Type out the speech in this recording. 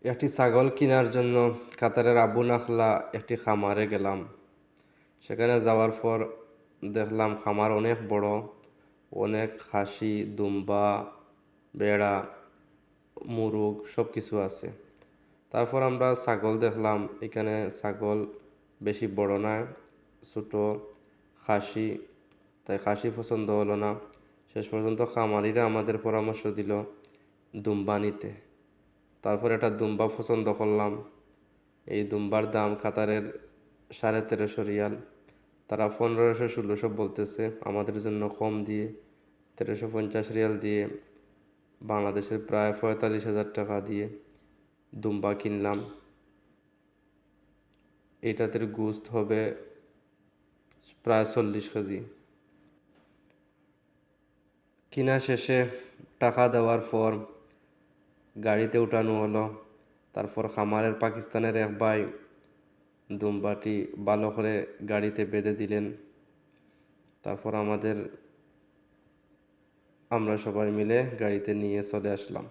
একটি ছাগল কেনার জন্য কাতারের আবু নাখলা একটি খামারে গেলাম। সেখানে যাওয়ার পর দেখলাম খামার অনেক বড়, অনেক খাসি, দুম্বা, বেড়া, মুরগ সব কিছু আছে। তারপর আমরা ছাগল দেখলাম, এখানে ছাগল বেশি বড় না, ছোট খাসি। তাই খাসি পছন্দ হলো না। শেষ পর্যন্ত খামারিরা আমাদের পরামর্শ দিল দুম্বা নিতে। তারপর একটা দুম্বা পছন্দ করলাম। এই দুম্বার দাম কাতারের 1350 রিয়াল। তারা 1500-1600 বলতেছে, আমাদের জন্য কম দিয়ে 1350 রিয়াল দিয়ে, বাংলাদেশের প্রায় 45,000 টাকা দিয়ে দুম্বা কিনলাম। এটাতে গোস্ত হবে প্রায় 40 কেজি। কিনা শেষে টাকা দেওয়ার পর গাড়িতে উঠানো হলো। তারপর খামারের পাকিস্তানের এক ভাই দুম্বাটি ভালো করে গাড়িতে বেঁধে দিলেন। তারপর আমরা সবাই মিলে গাড়িতে নিয়ে চলে আসলাম।